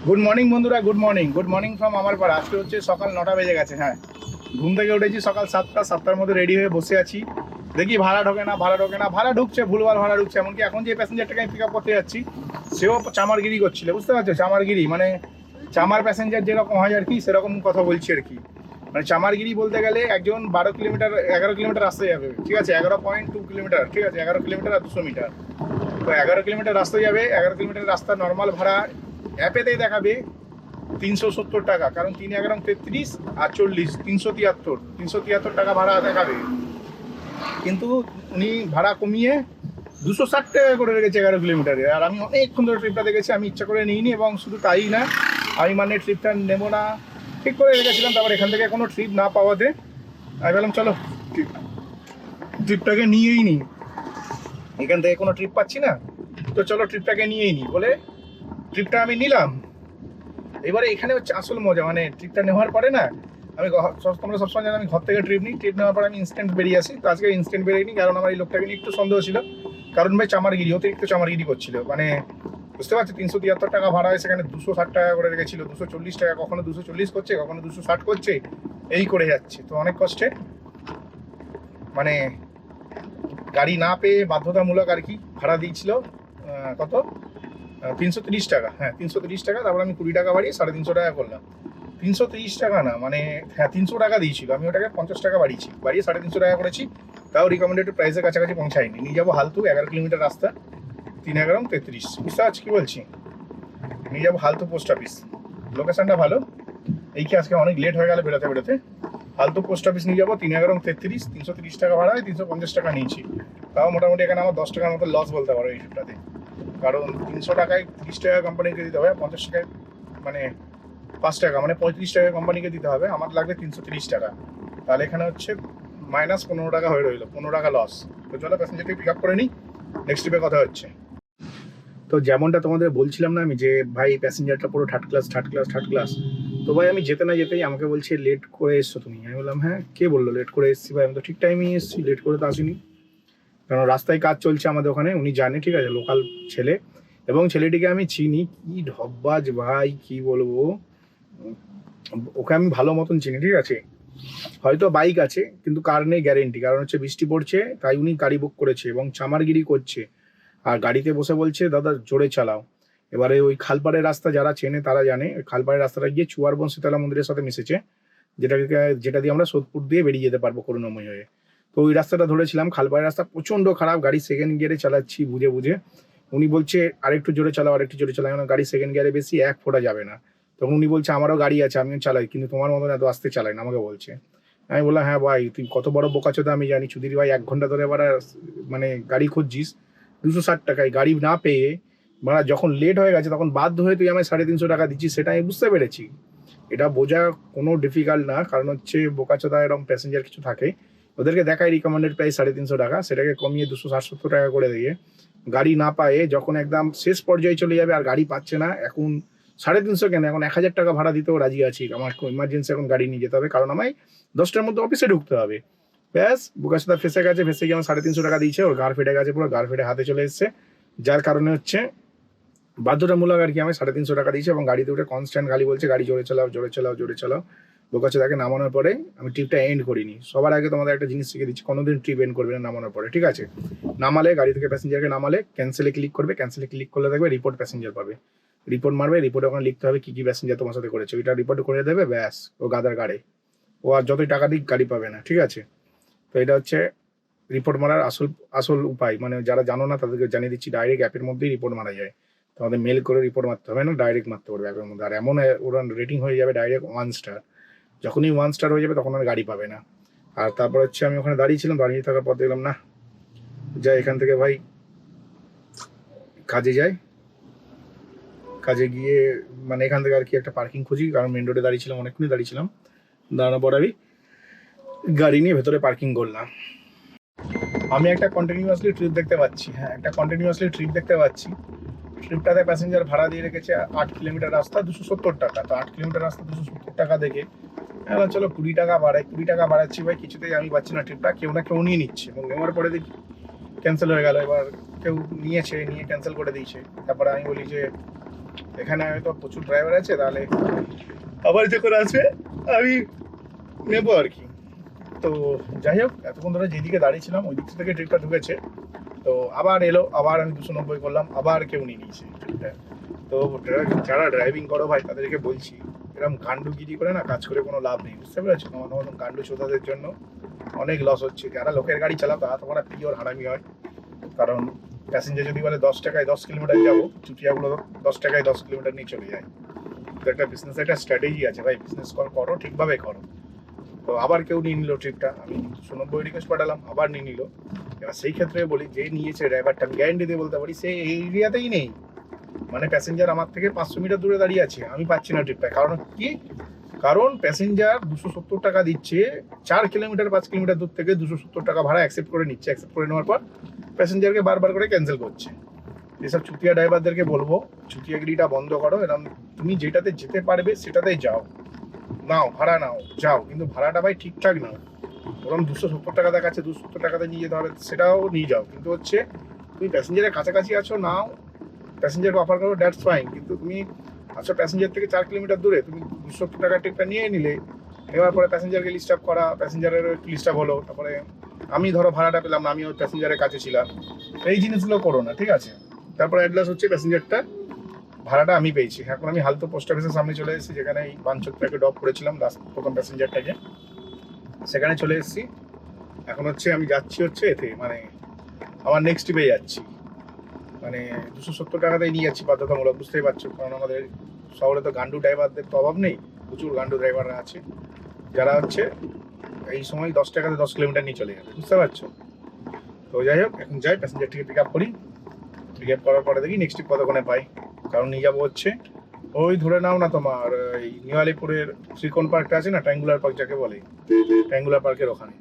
Good morning বন্ধুরা, good morning from আমার পাড়া। আজকে হচ্ছে সকাল 9টা বেজে গেছে। হ্যাঁ, ঘুম থেকে উঠেছি সকাল 7টার মধ্যে রেডি হয়ে বসে আছি। দেখি ভাড়া ঢোকে না, ভাড়া ঢুকছে, ভুলভাল ভাড়া ঢুকছে। এমনকি এখন যে প্যাসেঞ্জারটাকে আমি পিক আপ করতে যাচ্ছি সেও চামারগিরি করছিল, বুঝতে পারছো? চামারগিরি মানে চামার প্যাসেঞ্জার যেরকম হয় আর কি, সেরকম কথা বলছি আর কি। মানে চামারগিরি বলতে গেলে একজন 11 কিলোমিটার রাস্তা যাবে, ঠিক আছে, 11.2 কিলোমিটার, ঠিক আছে, 11 কিলোমিটার আর 200 মিটার। তো 11 কিলোমিটার রাস্তা যাবে, 11 কিলোমিটার রাস্তা নর্মাল ভাড়া অ্যাপেতেই দেখাবে 370 টাকা, কারণ 3 11 33 আর 40 373 টাকা ভাড়া দেখাবে। কিন্তু উনি ভাড়া কমিয়ে 260 টাকা করে রেখেছে 11 কিলোমিটারে। আর আমি অনেকক্ষণ ধরে ট্রিপটা দেখেছি, আমি ইচ্ছা করে নিইনি। এবং শুধু তাই না, আমি মানে ট্রিপটা নেবো না ঠিক করে রেখেছিলাম। তারপর এখান থেকে কোনো ট্রিপ না পাওয়াতে আমি বললাম চলো ট্রিপটাকে নিয়েই নিই, এখান থেকে কোনো ট্রিপ পাচ্ছি না, তো চলো ট্রিপটাকে নিয়েই নিই বলে ট্রিপটা আমি নিলাম। এবারে এখানে হচ্ছে আসল মজা, মানে ট্রিপটা নেওয়ার পরে না, আমি তোমরা সবসময় জানো আমি ঘর থেকে ট্রিপ নিই, ট্রিপ নেওয়ার পরে আমি ইনস্ট্যান্ট বেরিয়ে আসি। তো আজকে ইনস্ট্যান্ট বেরিয়ে নিই, কারণ আমার এই লোকটাকে নিয়ে একটু সন্দেহ ছিল। কারণ ভাই অতিরিক্ত চামারগিরি করছিল, মানে বুঝতে পারছি 373 টাকা ভাড়া হয়, সেখানে 260 টাকা করে রেখেছিল, 240 টাকা, কখনো 240 করছে, কখনো 260 করছে, এই করে যাচ্ছে। তো অনেক কষ্টে মানে গাড়ি না পেয়ে বাধ্যতামূলক আর কি ভাড়া দিয়েছিল। কত? 330 টাকা। হ্যাঁ, 330 টাকা। তারপর আমি 20 টাকা বাড়িয়ে 350 টাকা করলাম। 330 টাকা না, মানে হ্যাঁ 300 টাকা দিয়েছিল, আমি ওটাকে 50 টাকা বাড়িয়ে 350 টাকা করেছি। তাও রিকমেন্ডেড প্রাইসের কাছাকাছি পৌঁছায়নি। নিয়ে যাবো হালতু, 11 কিলোমিটার রাস্তা, 3 11 33, বুঝতে পারছি কি বলছি? নিয়ে যাবো হালতু পোস্ট অফিস, লোকেশনটা ভালো। এই কি আজকে অনেক লেট হয়ে গেল বেরোতে বেরোতে। হালতু পোস্ট অফিস নিয়ে যাবো, 3 11 33, 330 টাকা ভাড়া হয়, 350 টাকা নিয়েছি। তাও মোটামুটি এখানে আমার 10 টাকার মতো লস বলতে পারো এই ট্রিপটাতে। কারণ 300 টাকায় 30 টাকা কোম্পানিকে দিতে হবে, 50 টাকায় মানে 5 টাকা, মানে 35 টাকা কোম্পানিকে দিতে হবে, আমার লাগবে 330 টাকা। তাহলে এখানে হচ্ছে -15 টাকা হয়ে রইলো, 15 টাকা লস। তো চলো প্যাসেঞ্জারকে পিক আপ করে নিই, নেক্সট ট্রিপে কথা হচ্ছে। তো যেমনটা তোমাদের বলছিলাম না আমি, যে ভাই প্যাসেঞ্জারটা পুরো থার্ড ক্লাস। তো ভাই আমি যেতে না যেতেই আমাকে বলছে লেট করে এসছো তুমি। আমি বললাম হ্যাঁ, কে বললো লেট করে এসছি? ভাই আমি তো ঠিক টাইমেই এসেছি, লেট করে তো আসিনি। কারণ রাস্তায় কাজ চলছে আমাদের ওখানে, উনি জানে, ঠিক আছে, লোকাল ছেলে, এবং ছেলেটিকে আমি চিনি। কি ঢপবাজ ভাই, কি বলবো, ওকে আমি ভালো মতন চিনি, ঠিক আছে। হয়তো বাইক আছে কিন্তু কার নেই গ্যারেন্টি, কারণ হচ্ছে বৃষ্টি পড়ছে তাই উনি গাড়ি বুক করেছে এবং চামারগিরি করছে। আর গাড়িতে বসে বলছে দাদা জোরে চালাও। এবারে ওই খালপাড়ের রাস্তা যারা চেনে তারা জানে, ওই খালপাড়ের রাস্তাটা গিয়ে চুয়ারবন শীতলা মন্দিরের সাথে মিশেছে, যেটা দিয়ে আমরা সোদপুর দিয়ে বেরিয়ে যেতে পারবো করুণাময়ী হয়ে। তো ওই রাস্তাটা ধরেছিলাম, খালপাড়ের রাস্তা প্রচন্ড খারাপ, গাড়ি সেকেন্ড গিয়ারে চালাচ্ছি বুঝে বুঝে। উনি বলছে আরেকটু জোরে চালাও, গাড়ি সেকেন্ড গিয়ারে বেশি এক ফোঁটা যাবে না। তখন উনি বলছে আমারও গাড়ি আছে, আমিও চালাই, কিন্তু তোমার মতন এত আস্তে চালাই না, আমাকে বলছে। আমি বললাম হ্যাঁ ভাই, তুই কত বড় বোকাচোদা আমি জানি, চুদির ভাই 1 ঘন্টা ধরে এবার মানে গাড়ি খুঁজছিস 260 টাকায়, গাড়ি না পেয়ে মানে যখন লেট হয়ে গেছে তখন বাধ্য হয়ে তুই আমায় 350 টাকা দিচ্ছিস, সেটা আমি বুঝতে পেরেছি। এটা বোঝা কোনো ডিফিকাল্ট না, কারণ হচ্ছে বোকাচোদা এরকম প্যাসেঞ্জার কিছু থাকে, ওদেরকে দেখায় রিকমেন্ডেড প্রাইস 350 টাকা, সেটাকে কমিয়ে 260-70 টাকা করে দিয়ে গাড়ি না পায়ে যখন একদম শেষ পর্যায়ে চলে যাবে আর গাড়ি পাচ্ছে না, এখন 350 কেন, এখন 1000 টাকা ভাড়া দিতেও রাজি আছি। আমার ইমার্জেন্সি এখন গাড়ি নিয়ে যেতে হবে, কারণ আমায় 10টার মধ্যে অফিসে ঢুকতে হবে। ব্যাস, বোকাচোদা ফেসে গেছে, ফেসে গিয়ে আমার 350 টাকা দিয়েছে, ওর গাড় ফেটে গেছে, পুরো গাড় ফেটে হাতে চলে এসছে। যার কারণে হচ্ছে বাধ্যতামূলক আর কি আমি 350 টাকা দিয়েছি, এবং গাড়িতে উঠে কনস্ট্যান্ট গাড়ি বলছে গাড়ি জোরে চালাও। বোকাচোদাকে নামানোর পরে আমি ট্রিপটা এন্ড করিনি। সবার আগে তোমাদের একটা জিনিস শিখে দিচ্ছি, কোনোদিন ট্রিপ এন্ড করবে না নামানোর পরে, ঠিক আছে? নামালে, গাড়ি থেকে প্যাসেঞ্জারকে নামালে ক্যান্সেলে ক্লিক করবে, ক্যান্সেলে ক্লিক করলে দেখবে রিপোর্ট প্যাসেঞ্জার পাবে, রিপোর্ট মারবে, রিপোর্টে ওখানে লিখতে হবে কি কি প্যাসেঞ্জার তোমার সাথে করেছে, ওইটা রিপোর্ট করে দেবে, ব্যাস ও গাদার গাড়ে, ও আর যতই টাকা দিক গাড়ি পাবে না, ঠিক আছে? তো এটা হচ্ছে রিপোর্ট মারার আসল আসল উপায়। মানে যারা জানো না তাদেরকে জানিয়ে দিচ্ছি, ডাইরেক্ট অ্যাপের মধ্যেই রিপোর্ট মারা যায়। তোমাদের মেল করে রিপোর্ট মারতে হবে না, ডাইরেক্ট মারতে পারবে অ্যাপের মধ্যে। আর এমন ওরা রেটিং হয়ে যাবে ডাইরেক্ট 1 স্টার, যখনই 1 স্টার হয়ে যাবে তখন আর গাড়ি পাবে না। আর তারপর হচ্ছে আমি ওখানে দাঁড়িয়েছিলাম, দাঁড়িয়ে থাকার পর দেখলাম না, যাই এখান থেকে ভাই কাজে গিয়ে মানে এখান থেকে আর কি একটা পার্কিং খুঁজি, কারণ মেন রোডে দাঁড়িয়েছিলাম, অনেকক্ষণই দাঁড়িয়েছিলাম। দাঁড়ানোর পর আমি গাড়ি নিয়ে ভেতরে পার্কিং করলাম। আমি একটা কন্টিনিউয়াসলি ট্রিপ দেখতে পাচ্ছি, ট্রিপটাতে প্যাসেঞ্জার ভাড়া দিয়ে রেখেছে 8 কিলোমিটার রাস্তা 270 টাকা। তো 8 কিলোমিটার রাস্তা 270 টাকা দেখে এবার চলো 20 টাকা বাড়াই, 20 টাকা বাড়াচ্ছি ভাই, কিছুতেই আমি পাচ্ছি না ট্রিপটা, কেউ না কেউ নিয়ে নিচ্ছে, এবং নেওয়ার পরে দেখি ক্যান্সেল হয়ে গেল। এবার কেউ নিয়ে ক্যান্সেল করে দিয়েছে। তারপরে আমি বলি যে এখানে হয়তো প্রচুর ড্রাইভার আছে, তাহলে আবার যখন আসবে আমি নেবো আর কি। তো যাই হোক, এতক্ষণ ধরে যেদিকে দাঁড়িয়েছিলাম ওই দিক থেকে ট্রিপটা ঢুকেছে, তো আবার এলো, আবার আমি 290 করলাম, আবার কেউ নিয়ে নিয়েছে ট্রিপটা। তো যারা ড্রাইভিং করো ভাই তাদেরকে বলছি, এরকম গান্ডুগিরি করে না কাজ করে কোনো লাভ নেই, বুঝতে পেরেছো? তোমার মতন গান্ডু চোদাদের জন্য অনেক লস হচ্ছে। যারা লোকের গাড়ি চালাও তারা তোমরা পিওর হারামি হয়। কারণ প্যাসেঞ্জার যদি বলে 10 টাকায় 10 কিলোমিটার যাবো, চুটিয়াগুলো 10 টাকায় 10 কিলোমিটার নিয়ে চলে যায়। তো একটা বিজনেস, একটা স্ট্র্যাটেজি আছে ভাই, বিজনেস করো ঠিকভাবে করো। তো আবার কেউ নিয়ে নিল ট্রিপটা, আমি 290 রিকোয়েস্ট পাঠালাম, আবার নিয়ে নিল। এবার সেই ক্ষেত্রে বলি, যে নিয়েছে ড্রাইভারটা, আমি গ্যারেন্টি দিয়ে বলতে পারি সে এই এরিয়াতেই নেই। মানে প্যাসেঞ্জার আমার থেকে 500 মিটার দূরে দাঁড়িয়ে আছে, আমি পাচ্ছি না ট্রিপটা। কারণ কি? কারণ প্যাসেঞ্জার 270 টাকা দিচ্ছে, 4 কিলোমিটার 5 কিলোমিটার দূর থেকে 270 টাকা ভাড়া অ্যাকসেপ্ট করে নিচ্ছে। অ্যাকসেপ্ট করে নেওয়ার পর প্যাসেঞ্জারকে বারবার করে ক্যান্সেল করছে। এসব চুতিয়া ড্রাইভারদেরকে বলবো, চুতিয়াগিরিটা বন্ধ করো। এরকম তুমি যেটাতে যেতে পারবে সেটাতেই যাও, নাও ভাড়া নাও, যাও, কিন্তু ভাড়াটা ভাই ঠিকঠাক নাও। ওরকম 270 টাকা দেখাচ্ছে, 270 টাকাতে নিয়ে যেতে হবে, সেটাও নিয়ে যাও, কিন্তু হচ্ছে তুমি প্যাসেঞ্জারের কাছাকাছি আছো, নাও, প্যাসেঞ্জারকে অফার করো, দ্যাটস ফাইন। কিন্তু তুমি আচ্ছা প্যাসেঞ্জার থেকে 4 কিলোমিটার দূরে, তুমি 270 টাকার টিপটা নিয়ে নিলে, নেওয়ার পরে প্যাসেঞ্জারকে লিস্ট আপ করা, প্যাসেঞ্জারেরও একটু লিস্ট আপ হলো, তারপরে আমি ধরো ভাড়াটা পেলাম না, আমি ওই প্যাসেঞ্জারের কাছে ছিলাম। এই জিনিসগুলো করো না, ঠিক আছে? তারপরে অ্যাডলাস হচ্ছে প্যাসেঞ্জারটা, ভাড়াটা আমি পেয়েছি। এখন আমি হালতো পোস্ট অফিসের সামনে চলে এসেছি, যেখানে এই বাঞ্চকটাকে ড্রপ করেছিলাম প্রথম প্যাসেঞ্জারটাকে, সেখানে চলে এসেছি। এখন হচ্ছে আমি যাচ্ছি হচ্ছে এতে, মানে আমার নেক্সট ট্রিপে যাচ্ছি। মানে 270 টাকাতেই নিয়ে যাচ্ছি বাধ্যতামূলক, বুঝতেই পারছো। কারণ আমাদের শহরে তো গান্ডু ড্রাইভারদের তো অভাব নেই, প্রচুর গান্ডু ড্রাইভাররা আছে, যারা হচ্ছে এই সময় 10 টাকাতে 10 কিলোমিটার নিয়ে চলে যাবে, বুঝতে পারছো? তো যাই হোক, এখন যাই প্যাসেঞ্জারটিকে পিক আপ করি। পিক আপ করার পরে দেখি নেক্সট ট্রিপ কতক্ষণে পাই। কারণ নিয়ে যাবো হচ্ছে ওই ধরে নাও না তোমার এই নিউ আলিপুরের ত্রিকোণ পার্কটা আছে না, ট্রায়াঙ্গুলার পার্ক যাকে বলে, ট্রায়াঙ্গুলার পার্কের ওখানে।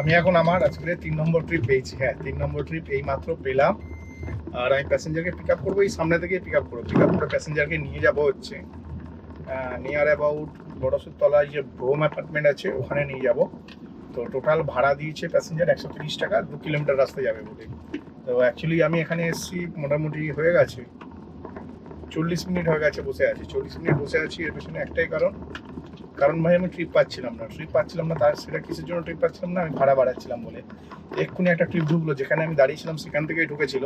আমি এখন আমার আজকে 3 নম্বর ট্রিপ পেয়েছি। হ্যাঁ, 3 নম্বর ট্রিপ এই মাত্র পেলাম। আর আমি প্যাসেঞ্জারকে পিক আপ করবো, এই সামনে থেকে পিক আপ করবো। পিক আপ করে প্যাসেঞ্জারকে নিয়ে যাবো হচ্ছে নিয়ার অ্যাবাউট বড়সুরতলায় যে ভ্রম অ্যাপার্টমেন্ট আছে ওখানে নিয়ে যাব। তো টোটাল ভাড়া দিয়েছে প্যাসেঞ্জার 130 টাকা, 2 কিলোমিটার রাস্তা যাবে বলে। তো অ্যাকচুয়ালি আমি এখানে এসেছি মোটামুটি হয়ে গেছে 40 মিনিট হয়ে গেছে বসে আছি। 40 মিনিট বসে আছি, এর পেছনে একটাই কারণ ভাই আমি ট্রিপ পাচ্ছিলাম না। তার সেটা কিসের জন্য ট্রিপ পাচ্ছিলাম না, আমি ভাড়া বাড়াচ্ছিলাম বলে। এক্ষুনি একটা ট্রিপ ঢুকলো, যেখানে আমি দাঁড়িয়েছিলাম সেখান থেকেই ঢুকেছিল।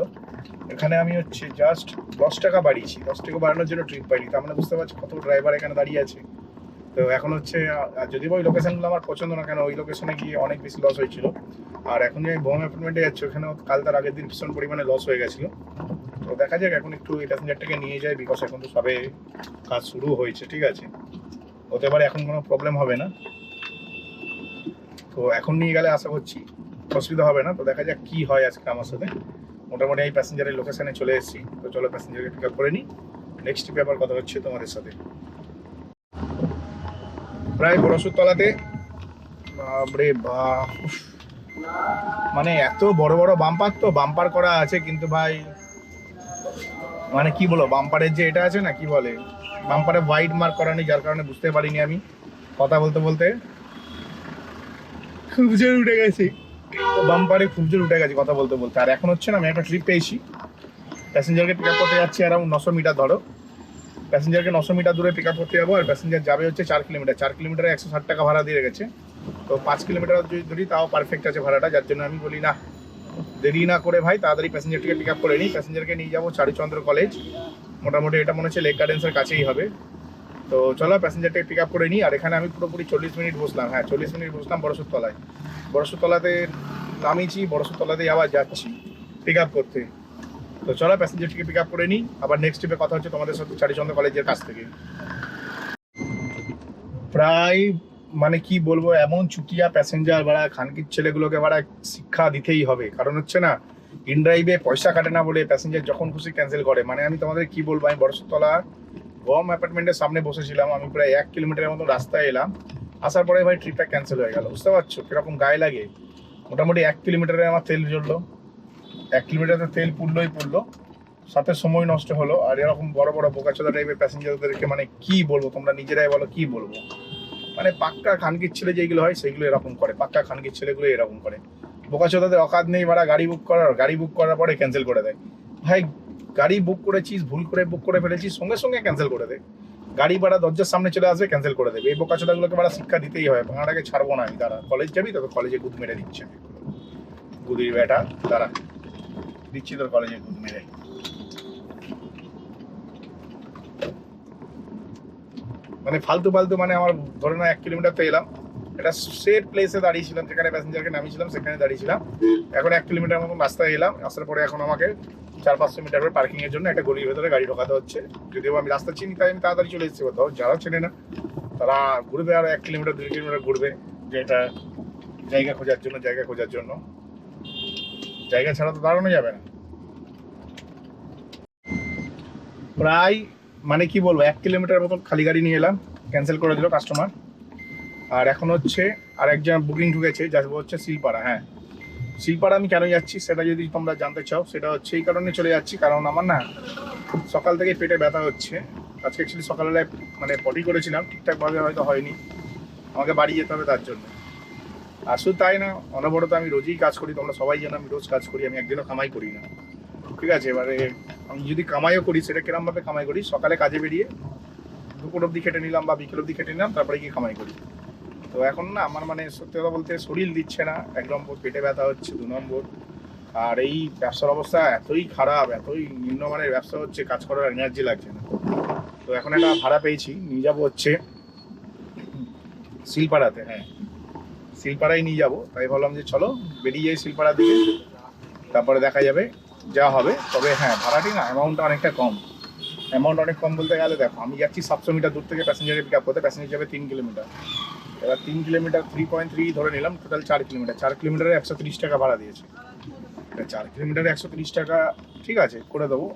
এখানে আমি হচ্ছে জাস্ট 10 টাকা বাড়িয়েছি, 10 টাকা বাড়ানোর জন্য ট্রিপ পাইনি। তার মানে বুঝতে পারছি কত ড্রাইভার এখানে দাঁড়িয়ে আছে। তো এখন হচ্ছে যদি ওই লোকেশনগুলো আমার পছন্দ না, কেন ওই লোকেশনে গিয়ে অনেক বেশি লস হয়েছিল। আর এখন যে ভ্রম অ্যাপার্টমেন্টে যাচ্ছে, ওখানেও কাল তার আগের দিন ভীষণ পরিমাণে লস হয়ে গেছিলো। তো দেখা যাক, এখন একটু এই প্যাসেঞ্জারটাকে নিয়ে যায়, বিকজ এখন তো সবে কাজ শুরু হয়েছে, ঠিক আছে? হতে পারে এখন কোনো প্রবলেম হবে না। তো এখন নিয়ে গেলে আশা করছি অসুবিধা হবে না। তো দেখা যাক কি হয় আজকে আমার সাথে। মোটামুটি এই প্যাসেঞ্জারের লোকেশনে চলে এসেছি। তো চলো প্যাসেঞ্জারকে পিক আপ করে নিই, নেক্সট ট্রিপে আবার কথা হচ্ছে তোমাদের সাথে। প্রায় বড়সুরতলাতে, বাপরে বাপ, মানে এত বড় বড় বাম্পার, তো বাম্পার করা আছে কিন্তু ভাই, মানে কি বলো, বাম্পারের যে এটা আছে না, কি বলে, বাম্পারে হোয়াইট মার্ক করা নেই, যার কারণে বুঝতে পারিনি আমি কথা বলতে বলতে খুব জোর উঠে গেছি। বাম্পারে খুব জোর উঠে গেছে কথা বলতে বলতে। আর এখন হচ্ছে না, আমি একটা ট্রিপ পেয়েছি, প্যাসেঞ্জারকে পিক আপ করতে যাচ্ছি অ্যারাউন্ড 900 মিটার। ধরো প্যাসেঞ্জারকে 900 মিটার দূরে পিক আপ করতে যাবো, আর প্যাসেঞ্জার যাবে হচ্ছে 4 কিলোমিটার। 4 কিলোমিটারে 160 টাকা ভাড়া দিয়ে রেখেছে। তো 5 কিলোমিটার যদি তাও পারফেক্ট আছে ভাড়াটা, যার জন্য আমি বলি না, দেরি না করে ভাই তাড়াতাড়ি প্যাসেঞ্জারটিকে পিক আপ করে নিই। প্যাসেঞ্জারকে নিয়ে যাবো চারুচন্দ্র কলেজ, মোটামুটি এটা মনে হচ্ছে লেক গার্ডেন্সের কাছেই হবে। তো চলো প্যাসেঞ্জারটাকে পিক আপ করে নিই। আর এখানে আমি পুরোপুরি 40 মিনিট বসলাম। হ্যাঁ, 40 মিনিট বসলাম বড়সুরতলায়। বড়সুরতলাতে নামিয়েছি, বড়সুরতলাতেই আবার যাচ্ছি পিক আপ করতে। তো চলো প্যাসেঞ্জারটিকে পিক আপ করে নিই, আবার নেক্সট ট্রিপে কথা হচ্ছে তোমাদের সাথে চারুচন্দ্র কলেজের কাছ থেকে। প্রায় মানে কি বলবো, এমন চুটিয়া প্যাসেঞ্জার ভাড়া, খানকির ছেলেগুলোকে ভাড়া শিক্ষা দিতেই হবে। কারণ হচ্ছে না, ইন ড্রাইভে পয়সা কাটে না বলে প্যাসেঞ্জার যখন খুশি ক্যান্সেল করে। মানে আমি তোমাদের কি বলবো, আমি বড়সুরতলা ভ্রম অ্যাপার্টমেন্টের সামনে বসেছিলাম, আমি প্রায় 1 কিলোমিটারের মতো রাস্তায় এলাম, আসার পরে ভাই ট্রিপটা ক্যান্সেল হয়ে গেল। বুঝতে পারছো কিরকম গায়ে লাগে? মোটামুটি 1 কিলোমিটারে আমার তেল জ্বললো, 1 কিলোমিটারে তেল পুড়লো, সাথে সময় নষ্ট হলো। আর এরকম বড় বড় বোকাচোদা টাইপের প্যাসেঞ্জারদেরকে মানে কি বলবো, তোমরা নিজেরাই বলো কি বলবো। মানে পাক্কা খানকির ছেলে যেগুলো হয় সেগুলো এরকম করে, পাক্কা খানকির ছেলেগুলো এরকম করে। বোকাচোদাদের অকাত নেই ভাড়া গাড়ি বুক করার পরে ক্যান্সেল করে দেয়। ভাই গাড়ি বুক করেছিস, ভুল করে বুক করে ফেলেছিস, সঙ্গে সঙ্গে ক্যান্সেল করে দে। গাড়ি ভাড়া দরজার সামনে চলে আসবে, ক্যান্সেল করে দেবে। এই বোকাচোদাগুলোকে ভাড়া শিক্ষা দিতেই হয়, ভাড়াটাকে ছাড়বো না আমি। দাঁড়া, কলেজ যাবি তো, কলেজে গুদ মেরে দিচ্ছে গুদির বেটা, দাঁড়া দিচ্ছি তোর কলেজে গুদ মেরে। মানে ফালতু ফালতু, মানে আমার ধরে না 1 কিলোমিটার তো এলাম, এটা সেট প্লেসে দাঁড়িয়েছিলাম, যেখানে প্যাসেঞ্জারকে নামিয়েছিলাম সেখানে দাঁড়িয়েছিলাম। এখন 1 কিলোমিটার মতো রাস্তায় এলাম, আসার পরে এখন আমাকে 400-500 মিটার পর পার্কিং এর জন্য একটা গলির ভেতরে গাড়ি ঢোকাতে হচ্ছে। যদিও আমি রাস্তা চিনি, তাই আমি তাড়াতাড়ি চলে এসেছি। কোথাও যারা চেনে না তারা ঘুরবে, আর 1 কিলোমিটার 2 কিলোমিটার ঘুরবে, যে এটা জায়গা খোঁজার জন্য, জায়গা খোঁজার জন্য। জায়গা ছাড়া তো দাঁড়ানো যাবে না। প্রায় মানে কি বলবো, 1 কিলোমিটার মতো খালি গাড়ি নিয়ে এলাম, ক্যান্সেল করে দিল কাস্টমার। আর এখন হচ্ছে আর একজন বুকিং ঢুকেছে, যাবো হচ্ছে শিলপাড়া। হ্যাঁ, শিলপাড়া আমি কেন যাচ্ছি সেটা যদি তোমরা জানতে চাও, সেটা হচ্ছে এই কারণে চলে যাচ্ছি, কারণ আমার না সকাল থেকে পেটে ব্যথা হচ্ছে। আজকে অ্যাকচুয়ালি সকালবেলায় মানে পটি করেছিলাম, ঠিকঠাকভাবে হয়তো হয়নি, আমাকে বাড়ি যেতে হবে তার জন্য। আর শুধু তাই না, অনবরত আমি রোজই কাজ করি, তোমরা সবাই জানো আমি রোজ কাজ করি, আমি একদিনও কামাই করি না। ঠিক আছে, এবারে আমি যদি কামাইও করি সেটা কিরমভাবে কামাই করি, সকালে কাজে বেরিয়ে দুপুর অবধি খেটে নিলাম বা বিকেল অবধি খেটে নিলাম, তারপরে গিয়ে কামাই করি। তো এখন না আমার মানে সত্যি কথা বলতে শরীর দিচ্ছে না, 1 নম্বর পেটে ব্যথা হচ্ছে, 2 নম্বর আর এই ব্যবসার অবস্থা এতই খারাপ, এতই নিম্নমানের ব্যবসা হচ্ছে, কাজ করার এনার্জি লাগছে না। তো এখন একটা ভাড়া পেয়েছি, নিয়ে যাবো হচ্ছে শিলপাড়াতে। হ্যাঁ, শিলপাড়ায় নিয়ে যাবো, তাই ভাবলাম যে চলো বেরিয়ে যাই শিলপাড়ার দিকে, তারপরে দেখা যাবে যা হবে। তবে হ্যাঁ, ভাড়াটি না অ্যামাউন্টটা অনেকটা কম। অ্যামাউন্ট অনেক কম বলতে গেলে দেখো, আমি যাচ্ছি 700 মিটার দূর থেকে প্যাসেঞ্জারের পিক আপ করতে, প্যাসেঞ্জার যাবে 3 কিলোমিটার। এবার 3 কিলোমিটার 3.3 ধরে নিলাম, টোটাল 4 কিলোমিটার। 4 কিলোমিটারে 130 টাকা ভাড়া দিয়েছে। 4 কিলোমিটারে 130 টাকা ঠিক আছে করে দেবো।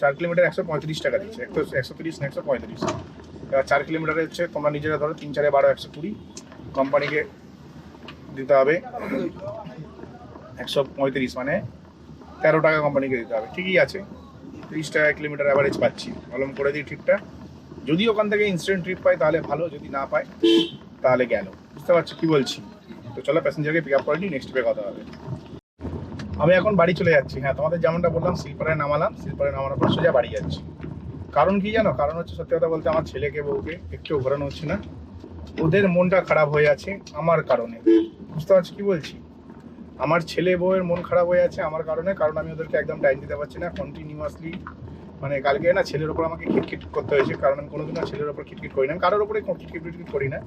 4 কিলোমিটার 135 টাকা দিচ্ছে, 130 না 135। এবার 4 কিলোমিটারে হচ্ছে তোমরা নিজেরা ধরো 3 4 12 120, কোম্পানিকে দিতে হবে 135, মানে 13 টাকা কোম্পানিকে দিতে হবে। ঠিকই আছে, 30 টাকা কিলোমিটার অ্যাভারেজ পাচ্ছি, ভালো করে দিই ট্রিপটা। যদি ওখান থেকে ইনস্ট্যান্ট ট্রিপ পাই তাহলে ভালো, যদি না পাই তাহলে গেল। বুঝতে পারছো কি বলছি? তো চলো প্যাসেঞ্জারকে পিক আপ করে নিই, নেক্সট ট্রিপে কথা হবে। আমি এখন বাড়ি চলে যাচ্ছি। হ্যাঁ, তোমাদের যেমনটা বললাম, শিলপাড়ায় নামালাম, শিলপাড়ায় নামানোর পর সোজা বাড়ি যাচ্ছি। কারণ কি জানো? কারণ হচ্ছে সত্যি কথা বলতে আমার ছেলেকে বউকে একটু ঘোরানো হচ্ছে না, ওদের মনটা খারাপ হয়ে আছে আমার কারণে। বুঝতে পারছি কি বলছি? আমার ছেলে বউয়ের মন খারাপ হয়ে আছে আমার কারণে, কারণ আমি ওদেরকে একদম টাইম দিতে পারছি না কন্টিনিউয়াসলি। মানে কালকে না ছেলের ওপর আমাকে খিটখিট করতে হয়েছে, কারণ আমি কোনোদিনও ছেলের ওপর খিটখিট করি না, কারোর ওপরে খিটখিট করি না।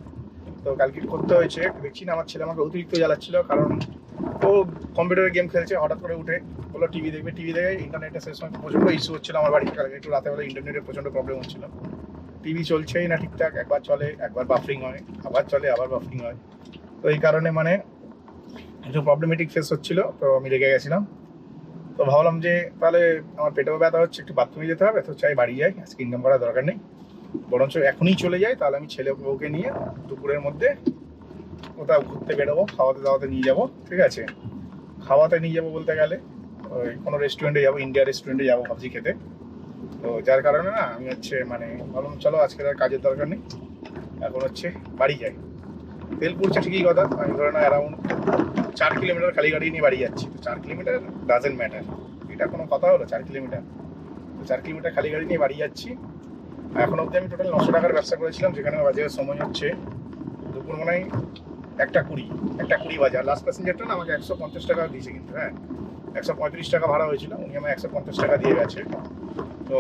তো কালকে করতে হয়েছে, দেখছি না আমার ছেলে আমাকে অতিরিক্ত জ্বালাচ্ছিল, কারণ ও কম্পিউটারে গেম খেলছে, হঠাৎ করে উঠে বললো টিভি দেখবে। টিভি দেখে ইন্টারনেটে শেষ সময় প্রচণ্ড ইস্যু হচ্ছিল আমার বাড়িতে, কালকে একটু রাতে বেলা ইন্টারনেটের প্রচণ্ড প্রবলেম হচ্ছিল। টিভি চলছেই না ঠিকঠাক, একবার চলে একবার বাফারিং হয়, আবার চলে আবার বাফারিং হয়। তো এই কারণে মানে একটু প্রবলেমেটিক ফেস হচ্ছিল, তো আমি রেগে গেছিলাম। তো ভাবলাম যে তাহলে আমার পেটেও ব্যথা হচ্ছে, একটু বাথরুমে যেতে হবে, তো চাই বাড়ি যাই, আজকে ইনকাম করার দরকার নেই, বরঞ্চ এখনই চলে যাই। তাহলে আমি ছেলে বউকে নিয়ে দুপুরের মধ্যে কোথাও ঘুরতে বেরোবো, খাওয়াতে দাওয়াতে নিয়ে যাবো। ঠিক আছে, খাওয়াতে নিয়ে যাবো বলতে গেলে ওই কোনো রেস্টুরেন্টে যাবো, ইন্ডিয়া রেস্টুরেন্টে যাবো ভাবছি খেতে। তো যার কারণে না আমি হচ্ছে মানে ভাবলাম চলো আজকে আর কাজের দরকার নেই, এখন হচ্ছে বাড়ি যাই। তেল পুড়ছে ঠিকই কথা, আমি ধরে না অ্যারাউন্ড 4 কিলোমিটার খালি গাড়ি নিয়ে বাড়ি যাচ্ছি। তো 4 কিলোমিটার ডাজেন্ট ম্যাটার, এটা কোনো কথা হলো? 4 কিলোমিটার, তো 4 কিলোমিটার খালি গাড়ি নিয়ে বাড়ি যাচ্ছি। এখন অবধি আমি টোটাল 900 টাকার ব্যবসা করেছিলাম, যেখানে বাজে সময় হচ্ছে দুপুর মনে হয় 1:20 বাজে। আর লাস্ট প্যাসেঞ্জারটা না আমাকে 150 টাকা দিয়েছে, কিন্তু হ্যাঁ 135 টাকা ভাড়া হয়েছিল, উনি আমায় 150 টাকা দিয়ে গেছে। তো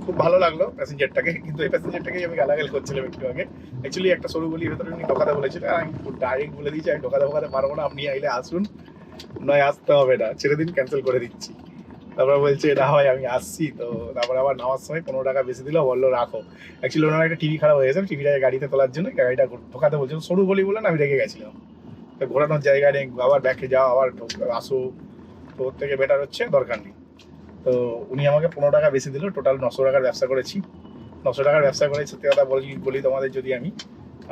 খুব ভালো লাগলো প্যাসেঞ্জারটাকে, কিন্তু এই প্যাসেঞ্জারটাকেই আমি গালাগাল করছিলাম একটু আগে। অ্যাকচুয়ালি একটা সরু গলির ভেতরে উনি ঢোকাতে বলেছিলেন, আমি ডাইরেক্ট বলে দিয়েছি আমি ঢোকাতে পারবো না, আপনি আইলে আসুন, নয় আসতে হবে না, ছেড়ে দিন, ক্যান্সেল করে দিচ্ছি। তারপরে বলছে না হয় আমি আসছি। তো তারপরে আবার নামার সময় 15 টাকা বেশি দিল, বললো রাখো। অ্যাকচুয়ালি ওনার একটা টিভি খারাপ হয়ে গেছে, টিভিটাকে গাড়িতে তোলার জন্য গাড়িটা ঢোকাতে বলছিল, সরু গলি বলে না আমি রেগে গেছিলাম। তো ঘোরানোর জায়গা নেই, আবার ব্যাকে যাও আবার আসো, তো ওর থেকে বেটার হচ্ছে দরকার নেই। তো উনি আমাকে 15 টাকা বেশি দিল, টোটাল 900 টাকার ব্যবসা করেছি। 900 টাকার ব্যবসা করে সত্যি কথা বলি তোমাদের, যদি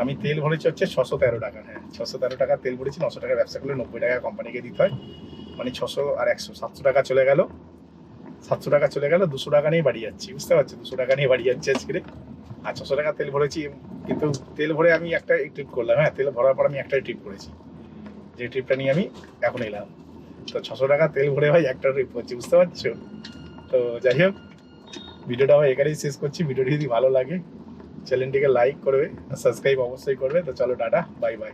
আমি তেল ভরেছি হচ্ছে 613 টাকা। হ্যাঁ, 613 টাকা তেল ভরেছি। 900 টাকার ব্যবসা করলে 90 টাকা কোম্পানিকে দিতে হয়, মানে 600 আর 100 700 টাকা চলে গেল। 700 টাকা চলে গেল, 200 টাকা নিয়ে বাড়ি যাচ্ছি। বুঝতে পারছি 200 টাকা নিয়ে বাড়ি যাচ্ছি আজকে। আর 600 টাকা তেল ভরেছি, কিন্তু তেল ভরে আমি একটা ট্রিপ করলাম। হ্যাঁ, তেল ভরার পর আমি একটাই ট্রিপ করেছি, যে ট্রিপটা নিয়ে আমি এখন এলাম। তো 600 টাকা তেল ভরে ভাই একটা ট্রিপ করছি, বুঝতে পারছো? তো যাই হোক, ভিডিওটা ভাই এখানেই শেষ করছি। ভিডিওটি যদি ভালো লাগে চ্যানেলটিকে লাইক করবে, সাবস্ক্রাইব অবশ্যই করবে। তো চলো টাটা, বাই বাই।